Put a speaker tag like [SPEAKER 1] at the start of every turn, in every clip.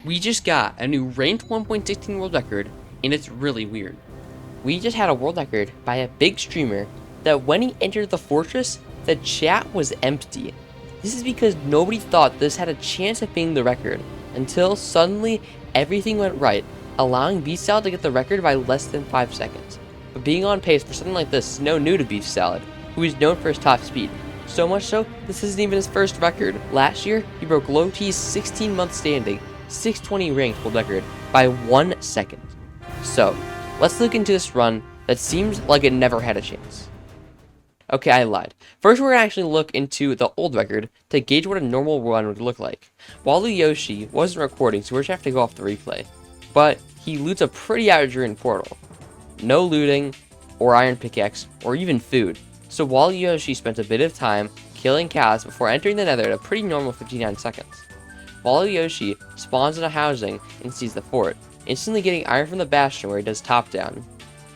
[SPEAKER 1] We just got a new ranked 1.16 world record, and it's really weird. We just had a world record by a big streamer that when he entered the fortress, the chat was empty. This is because nobody thought this had a chance of being the record, until suddenly everything went right, allowing Beef Salad to get the record by less than 5 seconds. But being on pace for something like this is no new to Beef Salad, who is known for his top speed. So much so, this isn't even his first record. Last year, he broke Low T's 16-month standing 620 ranked world record by 1 second. So, let's look into this run that seems like it never had a chance. Okay, I lied. First, we're going to actually look into the old record to gauge what a normal run would look like. Wally Yoshi wasn't recording, so we're just have to go off the replay. But he loots a pretty average ruin portal. No looting, or iron pickaxe, or even food. So Wally Yoshi spent a bit of time killing cows before entering the nether at a pretty normal 59 seconds. Wally Yoshi spawns in a housing and sees the fort, instantly getting iron from the bastion where he does top down.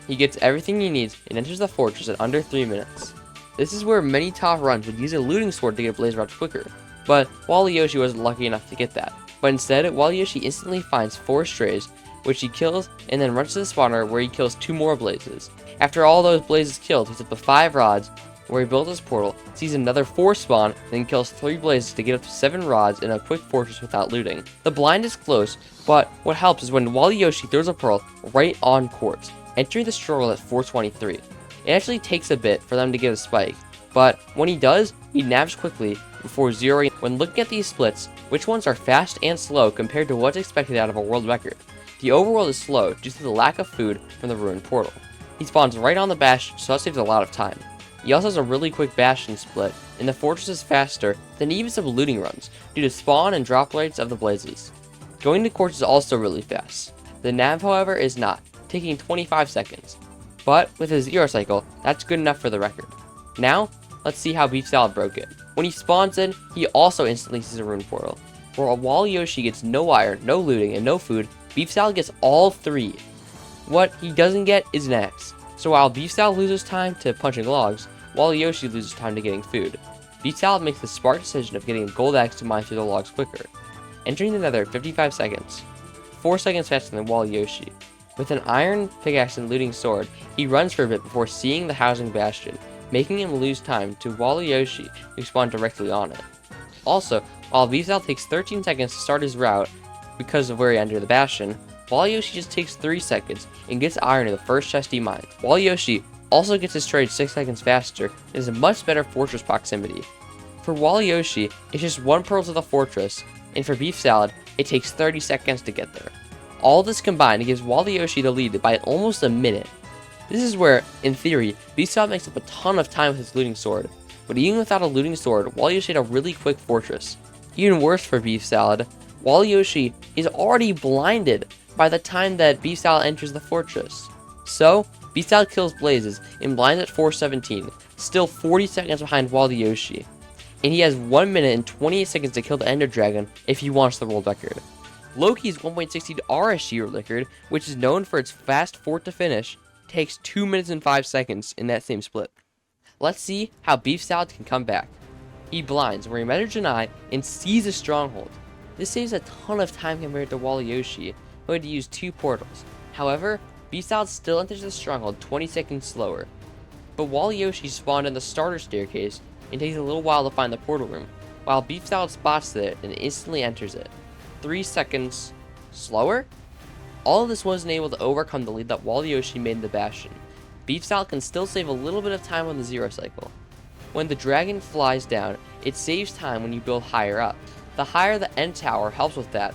[SPEAKER 1] He gets everything he needs and enters the fortress in under 3 minutes. This is where many top runs would use a looting sword to get blaze rods quicker, but Wally Yoshi wasn't lucky enough to get that. But instead, Wally Yoshi instantly finds 4 strays, which he kills and then runs to the spawner where he kills 2 more blazes. After all those blazes killed, he's up to 5 rods where he builds his portal, sees another 4 spawn, then kills 3 blazes to get up to 7 rods in a quick fortress without looting. The blind is close, but what helps is when Wally Yoshi throws a pearl right on quartz, entering the struggle at 423. It actually takes a bit for them to get a spike, but when he does, he nabs quickly before zeroing. When looking at these splits, which ones are fast and slow compared to what's expected out of a world record? The overworld is slow due to the lack of food from the ruined portal. He spawns right on the bastion, so that saves a lot of time. He also has a really quick bastion split, and the fortress is faster than even some looting runs, due to spawn and drop rates of the blazes. Going to quartz is also really fast. The nav, however, is not, taking 25 seconds. But with his 0 cycle, that's good enough for the record. Now, let's see how Beef Salad broke it. When he spawns in, he also instantly sees a ruined portal. Where Wally Yoshi gets no iron, no looting, and no food, Beef Salad gets all 3. What he doesn't get is an axe. So while Beef Salad loses time to punching logs, Wally Yoshi loses time to getting food. Beef Salad makes the smart decision of getting a gold axe to mine through the logs quicker, entering the nether 55 seconds, 4 seconds faster than Wally Yoshi. With an iron pickaxe and looting sword, he runs for a bit before seeing the housing bastion, making him lose time to Wally Yoshi, who spawned directly on it. Also, while Beef Salad takes 13 seconds to start his route because of where he entered the bastion, Wally Yoshi just takes 3 seconds and gets iron in the first chest he mined. Wally Yoshi also gets his trade 6 seconds faster and is a much better fortress proximity. For Wally Yoshi, it's just 1 pearl to the fortress, and for Beef Salad, it takes 30 seconds to get there. All this combined gives Wally Yoshi the lead by almost a minute. This is where, in theory, Beef Salad makes up a ton of time with his looting sword, but even without a looting sword, Wally Yoshi had a really quick fortress. Even worse for Beef Salad, Wally Yoshi is already blinded by the time that Beef Salad enters the fortress. So, Beef Salad kills blazes and blinds at 417, still 40 seconds behind Wally Yoshi. And he has 1 minute and 28 seconds to kill the Ender Dragon if he wants the world record. Loki's 1.16 RSG world record, which is known for its fast fort to finish, takes 2 minutes and 5 seconds in that same split. Let's see how Beef Salad can come back. He blinds where he measures an eye and sees a stronghold. This saves a ton of time compared to Wally Yoshi, who had to use 2 portals. However, Beef Salad still enters the stronghold 20 seconds slower. But Wally Yoshi spawned in the starter staircase and takes a little while to find the portal room, while Beef Salad spots it and instantly enters it. 3 seconds slower? All of this wasn't able to overcome the lead that Wally Yoshi made in the bastion. Beef Salad can still save a little bit of time on the 0 cycle. When the dragon flies down, it saves time when you build higher up. The higher the end tower helps with that.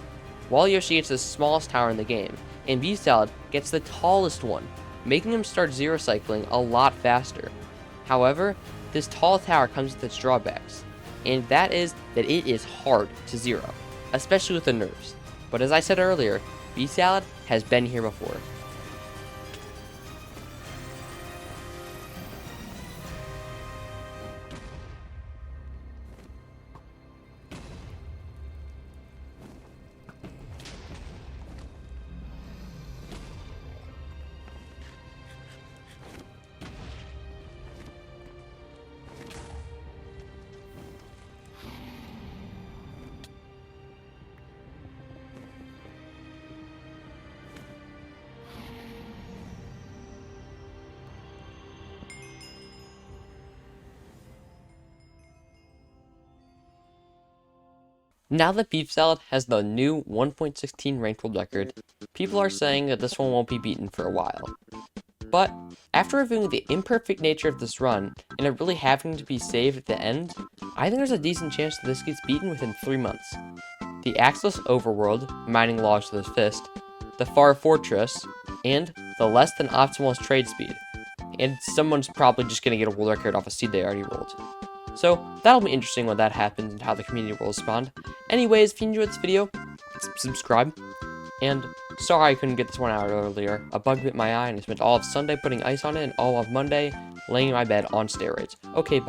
[SPEAKER 1] Wally Yoshi gets the smallest tower in the game, and Beef Salad gets the tallest one, making him start 0 cycling a lot faster. However, this tall tower comes with its drawbacks, and that is that it is hard to 0, especially with the nerfs. But as I said earlier, Beef Salad has been here before. Now that beef salad has the new 1.16 ranked world record, people are saying that this one won't be beaten for a while. But after reviewing the imperfect nature of this run, and it really having to be saved at the end, I think there's a decent chance that this gets beaten within 3 months. The Axeless Overworld, mining logs with his fist, the Far Fortress, and the less than optimal trade speed. And someone's probably just going to get a world record off a seed they already rolled. So that'll be interesting when that happens and how the community will respond. Anyways, if you enjoyed this video, subscribe. And sorry I couldn't get this one out earlier. A bug bit my eye and I spent all of Sunday putting ice on it and all of Monday laying in my bed on steroids. Okay, bye.